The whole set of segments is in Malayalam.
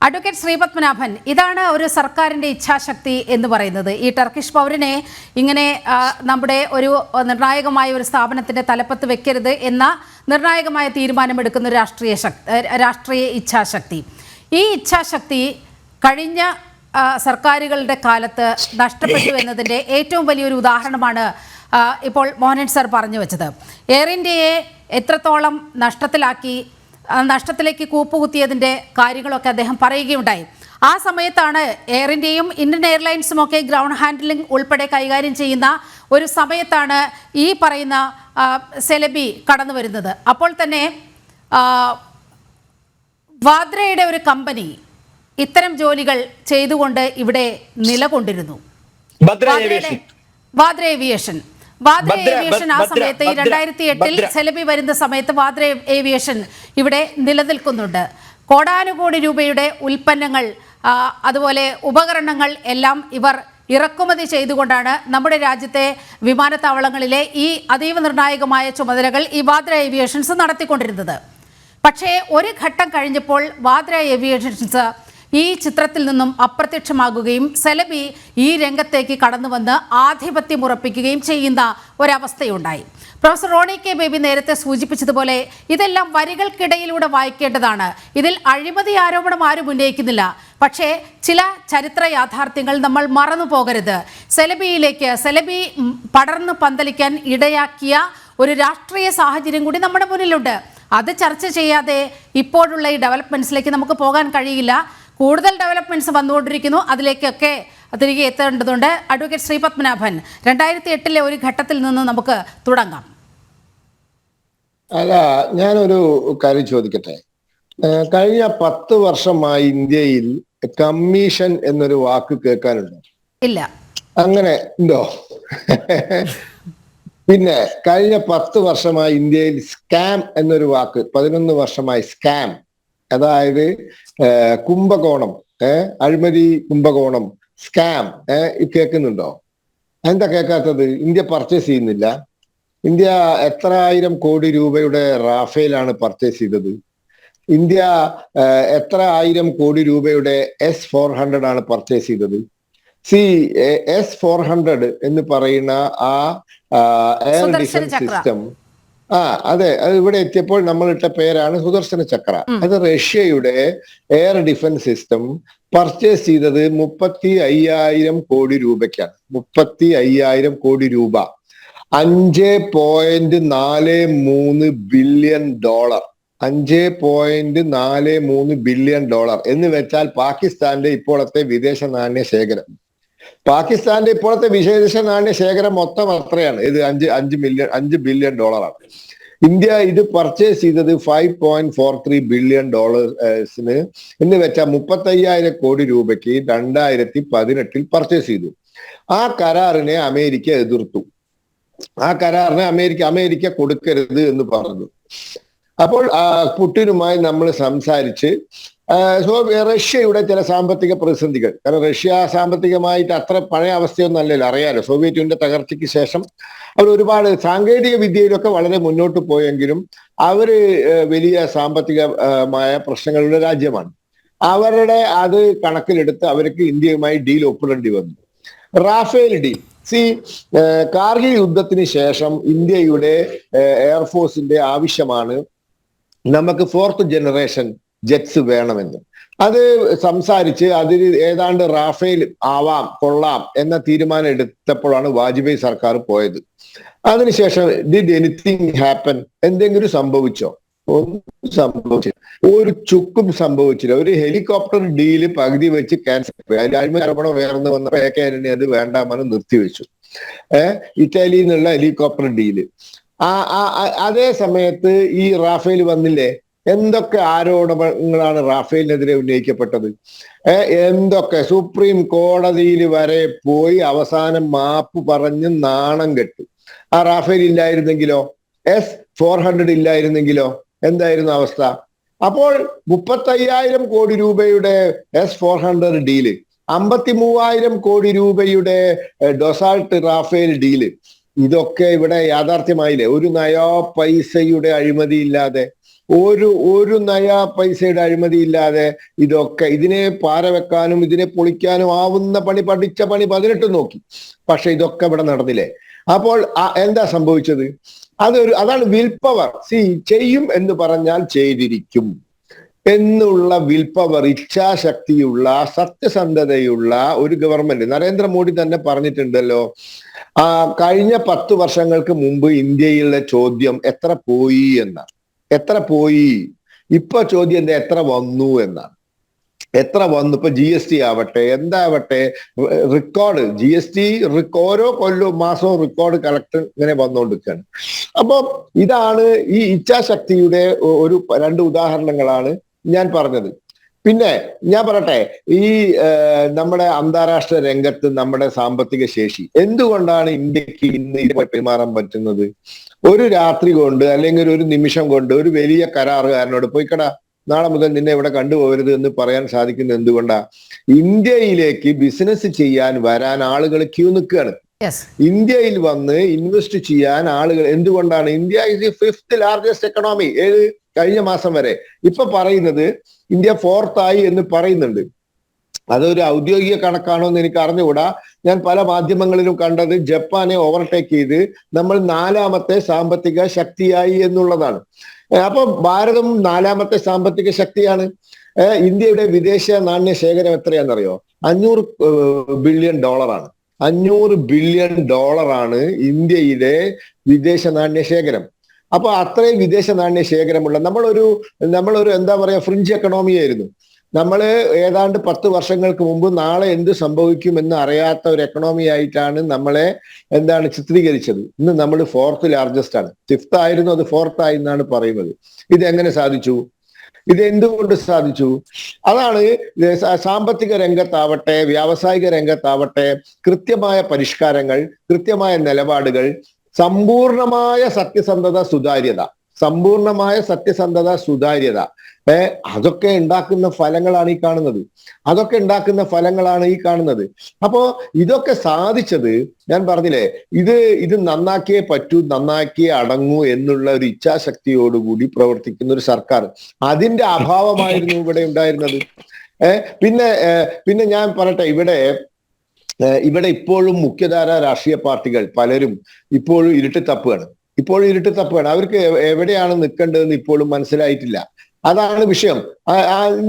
അഡ്വക്കേറ്റ് ശ്രീപത്മനാഭൻ, ഇതാണ് ഒരു സർക്കാരിന്റെ ഇച്ഛാശക്തി എന്ന് പറയുന്നത്. ഈ ടർക്കിഷ് പൗരനെ ഇങ്ങനെ നമ്മുടെ ഒരു നിർണായകമായ ഒരു സ്ഥാപനത്തിന്റെ തലപ്പത്ത് വെക്കരുത് എന്ന നിർണായകമായ തീരുമാനമെടുക്കുന്ന ഒരു രാഷ്ട്രീയ ഇച്ഛാശക്തി. ഈ ഇച്ഛാശക്തി കഴിഞ്ഞ സർക്കാരുകളുടെ കാലത്ത് നഷ്ടപ്പെട്ടു എന്നതിൻ്റെ ഏറ്റവും വലിയൊരു ഉദാഹരണമാണ് ഇപ്പോൾ മോഹനൻ സർ പറഞ്ഞു വെച്ചത്. എയർ ഇന്ത്യയെ എത്രത്തോളം നഷ്ടത്തിലേക്ക് കൂപ്പുകുത്തിയതിൻ്റെ കാര്യങ്ങളൊക്കെ അദ്ദേഹം പറയുകയുണ്ടായി. ആ സമയത്താണ് എയർ ഇന്ത്യയും ഇന്ത്യൻ എയർലൈൻസും ഒക്കെ ഗ്രൗണ്ട് ഹാൻഡ്ലിംഗ് ഉൾപ്പെടെ കൈകാര്യം ചെയ്യുന്ന ഒരു സമയത്താണ് ഈ പറയുന്ന സെലബി കടന്നു വരുന്നത്. അപ്പോൾ തന്നെ വാദ്രയുടെ ഒരു കമ്പനി ഇത്തരം ജോലികൾ ചെയ്തുകൊണ്ട് ഇവിടെ നിലകൊണ്ടിരുന്നു. വാദ്ര ഏവിയേഷൻ ആ സമയത്ത് 2008 സെലബി വരുന്ന സമയത്ത് വാദ്ര ഏവിയേഷൻ ഇവിടെ നിലനിൽക്കുന്നുണ്ട്. കോടാനുകോടി രൂപയുടെ ഉൽപ്പന്നങ്ങൾ അതുപോലെ ഉപകരണങ്ങൾ എല്ലാം ഇവർ ഇറക്കുമതി ചെയ്തുകൊണ്ടാണ് നമ്മുടെ രാജ്യത്തെ വിമാനത്താവളങ്ങളിലെ ഈ അതീവ നിർണായകമായ ചുമതലകൾ ഈ വാദ്ര ഏവിയേഷൻസ് നടത്തിക്കൊണ്ടിരുന്നത്. പക്ഷേ ഒരു ഘട്ടം കഴിഞ്ഞപ്പോൾ വാദ്ര ഏവിയേഷൻസ് ഈ ചിത്രത്തിൽ നിന്നും അപ്രത്യക്ഷമാകുകയും സെലബി ഈ രംഗത്തേക്ക് കടന്നു വന്ന് ആധിപത്യം ഉറപ്പിക്കുകയും ചെയ്യുന്ന ഒരവസ്ഥയുണ്ടായി. പ്രൊഫസർ റോണി കെ ബേബി നേരത്തെ സൂചിപ്പിച്ചതുപോലെ ഇതെല്ലാം വരികൾക്കിടയിലൂടെ വായിക്കേണ്ടതാണ്. ഇതിൽ അഴിമതി ആരോപണം ആരും ഉന്നയിക്കുന്നില്ല. പക്ഷേ ചില ചരിത്ര യാഥാർത്ഥ്യങ്ങൾ നമ്മൾ മറന്നു പോകരുത്. സെലബി പടർന്നു പന്തലിക്കാൻ ഇടയാക്കിയ ഒരു രാഷ്ട്രീയ സാഹചര്യം കൂടി നമ്മുടെ മുന്നിലുണ്ട്. അത് ചർച്ച ചെയ്യാതെ ഇപ്പോഴുള്ള ഈ ഡെവലപ്മെന്റ്സിലേക്ക് നമുക്ക് പോകാൻ കഴിയില്ല. കൂടുതൽ ഡെവലപ്മെന്റ്സ് വന്നുകൊണ്ടിരിക്കുന്നു, അതിലേക്കൊക്കെ തിരികെ എത്തേണ്ടതുണ്ട്. അഡ്വക്കേറ്റ് ശ്രീപത്മനാഭൻ, 2008 ഒരു ഘട്ടത്തിൽ നിന്ന് നമുക്ക് തുടങ്ങാം. അല്ല, ഞാനൊരു കാര്യം ചോദിക്കട്ടെ. കഴിഞ്ഞ 10 വർഷമായി ഇന്ത്യയിൽ കമ്മീഷൻ എന്നൊരു വാക്ക് കേൾക്കാനുണ്ടോ? ഇല്ല. അങ്ങനെ ഉണ്ടോ? പിന്നെ കഴിഞ്ഞ 10 വർഷമായി ഇന്ത്യയിൽ സ്കാം എന്നൊരു വാക്ക്, 11 വർഷമായി സ്കാം, അതായത് കുംഭകോണം, അഴിമതി കുംഭകോണം, സ്കാം കേൾക്കുന്നുണ്ടോ? എന്താ കേൾക്കാത്തത്? ഇന്ത്യ പർച്ചേസ് ചെയ്യുന്നില്ല. ഇന്ത്യ എത്ര ആയിരം കോടി രൂപയുടെ റാഫേലാണ് പർച്ചേസ് ചെയ്തത്? ഇന്ത്യ എത്ര ആയിരം കോടി രൂപയുടെ S-400 ആണ് പർച്ചേസ് ചെയ്തത്? S-400 എന്ന് പറയുന്ന ആ എയർ ഡിഫൻസ് സിസ്റ്റം, അതെ, അത് ഇവിടെ എത്തിയപ്പോൾ നമ്മൾ ഇട്ട പേരാണ് സുദർശന ചക്ര. അത് റഷ്യയുടെ എയർ ഡിഫൻസ് സിസ്റ്റം പർച്ചേസ് ചെയ്തത് 35,000 കോടി രൂപയ്ക്കാണ്. 35,000 കോടി രൂപ, $5.43 ബില്യൺ. $5.43 ബില്യൺ എന്ന് വെച്ചാൽ പാകിസ്ഥാന്റെ ഇപ്പോഴത്തെ വിദേശ നാണ്യ ശേഖരം. പാകിസ്ഥാന്റെ ഇപ്പോഴത്തെ വിദേശ നാണ്യ ശേഖരം മൊത്തം അത്രയാണ്. ഇത് $5 ബില്യൺ. ഇന്ത്യ ഇത് പർച്ചേസ് ചെയ്തത് $5.43 ബില്യൺ എന്ന് വെച്ചാൽ 35,000 കോടി രൂപയ്ക്ക് 2018 പർച്ചേസ് ചെയ്തു. ആ കരാറിനെ അമേരിക്ക എതിർത്തു. ആ കരാറിനെ അമേരിക്ക കൊടുക്കരുത് എന്ന് പറഞ്ഞു. അപ്പോൾ പുടിനുമായി നമ്മൾ സംസാരിച്ച് റഷ്യയുടെ ചില സാമ്പത്തിക പ്രതിസന്ധികൾ, കാരണം റഷ്യ സാമ്പത്തികമായിട്ട് അത്ര പഴയ അവസ്ഥയൊന്നും അല്ലല്ലോ, അറിയാലോ. സോവിയറ്റ് യൂണിയന്റെ തകർച്ചയ്ക്ക് ശേഷം അവർ ഒരുപാട് സാങ്കേതിക വിദ്യയിലൊക്കെ വളരെ മുന്നോട്ട് പോയെങ്കിലും അവര് വലിയ സാമ്പത്തികമായ പ്രശ്നങ്ങളുടെ രാജ്യമാണ്. അവരുടെ അത് കണക്കിലെടുത്ത് അവർക്ക് ഇന്ത്യയുമായി ഡീൽ ഒപ്പിടേണ്ടി വന്നു. Rafale deal. കാർഗിൽ യുദ്ധത്തിന് ശേഷം ഇന്ത്യയുടെ എയർഫോഴ്സിന്റെ ആവശ്യമാണ് നമുക്ക് 4th ജനറേഷൻ ജെറ്റ്സ് വേണമെന്ന്. അത് സംസാരിച്ച് അതിൽ ഏതാണ്ട് റാഫേൽ കൊള്ളാം എന്ന തീരുമാനം എടുത്തപ്പോഴാണ് വാജ്പേയി സർക്കാർ പോയത്. അതിനുശേഷം ഡിഡ് എനിത്തിങ് ഹാപ്പൻ? എന്തെങ്കിലും സംഭവിച്ചോ? ഒന്നും സംഭവിച്ചില്ല. ഒരു ചുക്കും സംഭവിച്ചില്ല. ഒരു ഹെലികോപ്റ്റർ ഡീല് പകുതി വെച്ച് ക്യാൻസൽ. അതിന്റെ അഴിമതി ആരോപണം ഉയർന്നു വന്നപ്പോൾ AK ആന്റണി അത് വേണ്ടാമെന്ന് നിർത്തിവെച്ചു. ഇറ്റാലിയിൽ നിന്നുള്ള ഹെലികോപ്റ്റർ ഡീല്. അതേ സമയത്ത് ഈ റാഫേൽ വന്നില്ലേ? എന്തൊക്കെ ആരോപണങ്ങളാണ് റാഫേലിനെതിരെ ഉന്നയിക്കപ്പെട്ടത്? എന്തൊക്കെ സുപ്രീം കോടതിയിൽ വരെ പോയി അവസാനം മാപ്പ് പറഞ്ഞ് നാണം കെട്ടു. ആ റാഫേൽ ഇല്ലായിരുന്നെങ്കിലോ, S-400 ഇല്ലായിരുന്നെങ്കിലോ എന്തായിരുന്നു അവസ്ഥ? അപ്പോൾ 35,000 കോടി രൂപയുടെ S-400 ഡീല്, 53,000 കോടി രൂപയുടെ ഡൊസാൾട്ട് റാഫേൽ ഡീല്, ഇതൊക്കെ ഇവിടെ യാഥാർത്ഥ്യമായില്ലേ? ഒരു നയാ പൈസയുടെ അഴിമതി ഇല്ലാതെ ഒരു നയാ പൈസയുടെ അഴിമതി ഇല്ലാതെ ഇതിനെ പാര വെക്കാനും ഇതിനെ പൊളിക്കാനും ആവുന്ന പണി, പഠിച്ച പണി 18 നോക്കി. പക്ഷെ ഇതൊക്കെ ഇവിടെ നടന്നില്ലേ? അപ്പോൾ എന്താ സംഭവിച്ചത്? അതാണ് വിൽ പവർ. ചെയ്യും എന്ന് പറഞ്ഞാൽ ചെയ്തിരിക്കും എന്നുള്ള വിൽ പവർ, ഇച്ഛാശക്തിയുള്ള, സത്യസന്ധതയുള്ള ഒരു ഗവൺമെന്റ്. നരേന്ദ്രമോദി തന്നെ പറഞ്ഞിട്ടുണ്ടല്ലോ, കഴിഞ്ഞ 10 വർഷങ്ങൾക്ക് മുമ്പ് ഇന്ത്യയിലെ ചോദ്യം എത്ര പോയി എന്നാണ്. എത്ര പോയി? ഇപ്പൊ ചോദ്യം എന്താ? എത്ര വന്നു എന്നാണ്. എത്ര വന്നു? ഇപ്പൊ GST ആവട്ടെ, എന്താവട്ടെ, റെക്കോർഡ് GST ഓരോ മാസവും റെക്കോർഡ് കളക്ട് ഇങ്ങനെ വന്നുകൊണ്ടിരിക്കുകയാണ്. അപ്പൊ ഇതാണ് ഈ ഇച്ഛാശക്തിയുടെ ഒരു 2 ഉദാഹരണങ്ങളാണ് ഞാൻ പറഞ്ഞത്. പിന്നെ ഞാൻ പറയട്ടെ, ഈ നമ്മുടെ അന്താരാഷ്ട്ര രംഗത്ത് നമ്മുടെ സാമ്പത്തിക ശേഷി എന്തുകൊണ്ടാണ് ഇന്ത്യക്ക് ഇന്ന് ഇതുപോലെ പെരുമാറാൻ പറ്റുന്നത്? ഒരു രാത്രി കൊണ്ട് അല്ലെങ്കിൽ ഒരു നിമിഷം കൊണ്ട് ഒരു വലിയ കരാറുകാരനോട് പോയിക്കടാ, നാളെ മുതൽ നിന്നെ ഇവിടെ കണ്ടുപോകരുത് എന്ന് പറയാൻ സാധിക്കുന്നത് എന്തുകൊണ്ടാ? ഇന്ത്യയിലേക്ക് ബിസിനസ് ചെയ്യാൻ വരാൻ ആളുകൾ ക്യൂ നിൽക്കുകയാണ്. ഇന്ത്യയിൽ വന്ന് ഇൻവെസ്റ്റ് ചെയ്യാൻ ആളുകൾ എന്തുകൊണ്ടാണ്? India is the 5th largest economy. കഴിഞ്ഞ മാസം വരെ. ഇപ്പൊ പറയുന്നത് ഇന്ത്യ 4th ആയി എന്ന് പറയുന്നുണ്ട്. അതൊരു ഔദ്യോഗിക കണക്കാണോ എന്ന് എനിക്ക് അറിഞ്ഞുകൂടാ. ഞാൻ പല മാധ്യമങ്ങളിലും കണ്ടത് ജപ്പാനെ ഓവർടേക്ക് ചെയ്ത് നമ്മൾ 4ാമത്തെ സാമ്പത്തിക ശക്തിയായി എന്നുള്ളതാണ്. അപ്പൊ ഭാരതം 4ാമത്തെ സാമ്പത്തിക ശക്തിയാണ്. ഇന്ത്യയുടെ വിദേശ നാണ്യ ശേഖരം എത്രയാണെന്നറിയോ? $500 ബില്യൺ. $500 ബില്യൺ ഇന്ത്യയിലെ വിദേശ നാണ്യ ശേഖരം. അപ്പൊ അത്രയും വിദേശ നാണ്യ ശേഖരമുള്ള നമ്മളൊരു എന്താ പറയാ, ഫ്രിഞ്ച് എക്കണോമി ആയിരുന്നു. നമ്മള് ഏതാണ്ട് 10 വർഷങ്ങൾക്ക് മുമ്പ് നാളെ എന്ത് സംഭവിക്കുമെന്ന് അറിയാത്ത ഒരു എക്കണോമി ആയിട്ടാണ് നമ്മളെ ചിത്രീകരിച്ചത്. ഇന്ന് നമ്മൾ 4th ലാർജസ്റ്റ് ആണ്. 5th ആയിരുന്നു, അത് 4th ആയി എന്നാണ് പറയുന്നത്. ഇത് എങ്ങനെ സാധിച്ചു? ഇത് എന്തുകൊണ്ട് സാധിച്ചു? അതാണ് സാമ്പത്തിക രംഗത്താവട്ടെ, വ്യാവസായിക രംഗത്താവട്ടെ, കൃത്യമായ പരിഷ്കാരങ്ങൾ, കൃത്യമായ നിലപാടുകൾ, സമ്പൂർണമായ സത്യസന്ധത, സുതാര്യത, അതൊക്കെ ഉണ്ടാക്കുന്ന ഫലങ്ങളാണ് ഈ കാണുന്നത്. അപ്പോ ഇതൊക്കെ സാധിച്ചത് ഞാൻ പറഞ്ഞില്ലേ, ഇത് നന്നാക്കിയേ പറ്റൂ, നന്നാക്കിയേ അടങ്ങൂ എന്നുള്ള ഒരു ഇച്ഛാശക്തിയോടുകൂടി പ്രവർത്തിക്കുന്ന ഒരു സർക്കാർ. അതിന്റെ അഭാവമായിരുന്നു ഇവിടെ ഉണ്ടായിരുന്നത്. പിന്നെ ഞാൻ പറയട്ടെ, ഇവിടെ ഇപ്പോഴും മുഖ്യധാര രാഷ്ട്രീയ പാർട്ടികൾ പലരും ഇപ്പോഴും ഇരുട്ട് തപ്പുകയാണ്. അവർക്ക് എവിടെയാണ് നിൽക്കേണ്ടതെന്ന് ഇപ്പോഴും മനസ്സിലായിട്ടില്ല. അതാണ് വിഷയം.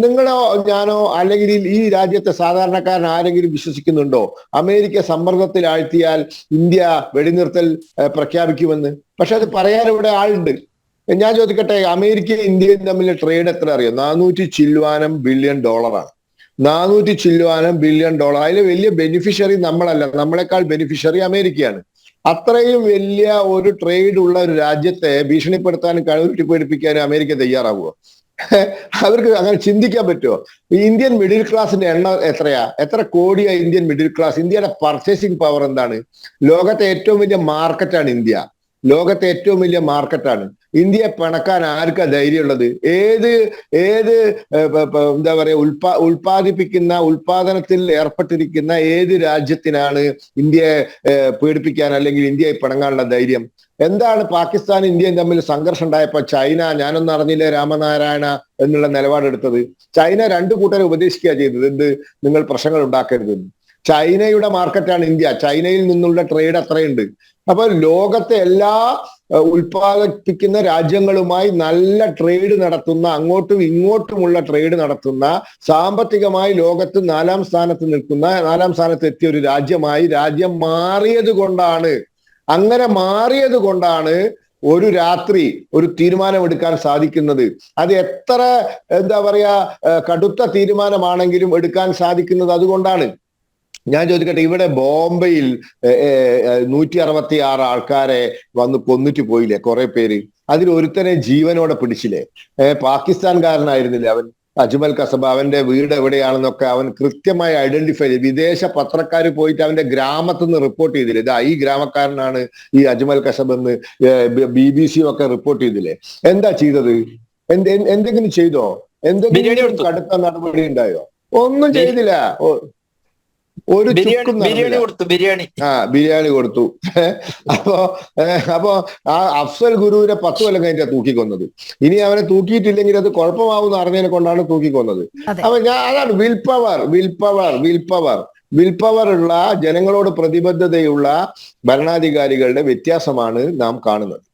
നിങ്ങളോ ഞാനോ അല്ലെങ്കിൽ ഈ രാജ്യത്തെ സാധാരണക്കാരൻ ആരെങ്കിലും വിശ്വസിക്കുന്നുണ്ടോ അമേരിക്ക സമ്മർദ്ദത്തിൽ ആഴ്ത്തിയാൽ ഇന്ത്യ വെടിനിർത്തൽ പ്രഖ്യാപിക്കുമെന്ന്? പക്ഷെ അത് പറയാൻ ഇവിടെ ആളുണ്ട്. ഞാൻ ചോദിക്കട്ടെ, അമേരിക്കയും ഇന്ത്യയും തമ്മിലെ ട്രേഡ് എത്ര അറിയോ? $400 ബില്യൺ. $400 ബില്യൺ. അതിൽ വലിയ ബെനിഫിഷ്യറി നമ്മളല്ല, നമ്മളെക്കാൾ ബെനിഫിഷ്യറി അമേരിക്കയാണ്. അത്രയും വലിയ ഒരു ട്രേഡ് ഉള്ള ഒരു രാജ്യത്തെ ഭീഷണിപ്പെടുത്താനും കഴിവുപേടിപ്പിക്കാനും അമേരിക്ക തയ്യാറാവുമോ? അവർക്ക് അങ്ങനെ ചിന്തിക്കാൻ പറ്റുമോ? ഇന്ത്യൻ മിഡിൽ ക്ലാസിന്റെ എണ്ണം എത്രയാ? എത്ര കോടിയാ ഇന്ത്യൻ മിഡിൽ ക്ലാസ്? ഇന്ത്യയുടെ പർച്ചേസിംഗ് പവർ എന്താണ്? ലോകത്തെ ഏറ്റവും വലിയ മാർക്കറ്റാണ് ഇന്ത്യ. ഇന്ത്യയെ പിണക്കാൻ ആർക്കാ ധൈര്യമുള്ളത്? ഏത് എന്താ പറയാ, ഉൽപാദനത്തിൽ ഏർപ്പെട്ടിരിക്കുന്ന ഏത് രാജ്യത്തിനാണ് ഇന്ത്യയെ പേടിപ്പിക്കാൻ അല്ലെങ്കിൽ ഇന്ത്യയെ പിണങ്ങാനുള്ള ധൈര്യം? എന്താണ് പാകിസ്ഥാൻ ഇന്ത്യയും തമ്മിൽ സംഘർഷം ഉണ്ടായപ്പോ ചൈന ഞാനൊന്നും അറിഞ്ഞില്ലേ രാമനാരായണ എന്നുള്ള നിലപാടെടുത്തത്? ചൈന 2 കൂട്ടരെ ഉപദേശിക്കുക ചെയ്തത്, നിങ്ങൾ പ്രശ്നങ്ങൾ ഉണ്ടാക്കരുതെന്ന്. ചൈനയുടെ മാർക്കറ്റാണ് ഇന്ത്യ. ചൈനയിൽ നിന്നുള്ള ട്രേഡ് അത്രയുണ്ട്. അപ്പൊ ലോകത്തെ എല്ലാ ഉൽപ്പാദിപ്പിക്കുന്ന രാജ്യങ്ങളുമായി നല്ല ട്രേഡ് നടത്തുന്ന, അങ്ങോട്ടും ഇങ്ങോട്ടുമുള്ള ട്രേഡ് നടത്തുന്ന, സാമ്പത്തികമായി ലോകത്ത് 4ാം സ്ഥാനത്ത് നിൽക്കുന്ന, 4ാം സ്ഥാനത്ത് എത്തിയ ഒരു രാജ്യം മാറിയത് കൊണ്ടാണ് ഒരു രാത്രി ഒരു തീരുമാനമെടുക്കാൻ സാധിക്കുന്നത്. അത് എത്ര എന്താ പറയാ കടുത്ത തീരുമാനമാണെങ്കിലും എടുക്കാൻ സാധിക്കുന്നത് അതുകൊണ്ടാണ്. ഞാൻ ചോദിക്കട്ടെ, ഇവിടെ ബോംബെയിൽ 166 ആൾക്കാരെ വന്ന് കൊന്നിട്ട് പോയില്ലേ കുറെ പേര്? അതിൽ ഒരുത്തനെ ജീവനോടെ പിടിച്ചില്ലേ? പാകിസ്ഥാൻകാരനായിരുന്നില്ലേ അവൻ? അജ്മൽ കസബ. അവന്റെ വീട് എവിടെയാണെന്നൊക്കെ അവൻ കൃത്യമായി ഐഡന്റിഫൈ ചെയ്ത് വിദേശ പത്രക്കാർ പോയിട്ട് അവന്റെ ഗ്രാമത്തിൽ നിന്ന് റിപ്പോർട്ട് ചെയ്തില്ലേ, ഇതാ ഈ ഗ്രാമക്കാരനാണ് ഈ അജ്മൽ കസബ് എന്ന് BBC ഒക്കെ റിപ്പോർട്ട് ചെയ്തില്ലേ? എന്താ ചെയ്തത്? എന്തെങ്കിലും ചെയ്തോ? എന്തെങ്കിലും കടുത്ത നടപടി ഉണ്ടായോ? ഒന്നും ചെയ്തില്ല. ഒരു ചുക്കും ബിരിയാണി ബിരിയാണി കൊടുത്തു. അപ്പോ ആ അഫ്സൽ ഗുരുവിനെ 10 കൊല്ലം കഴിഞ്ഞാ തൂക്കിക്കൊന്നത്. ഇനി അവനെ തൂക്കിയിട്ടില്ലെങ്കിൽ അത് കുഴപ്പമാവും അറിഞ്ഞതിനെ കൊണ്ടാണ് തൂക്കിക്കൊന്നത്. അപ്പൊ അതാണ് വിൽ പവർ ഉള്ള ജനങ്ങളോട് പ്രതിബദ്ധതയുള്ള ഭരണാധികാരികളുടെ വ്യത്യാസമാണ് നാം കാണുന്നത്.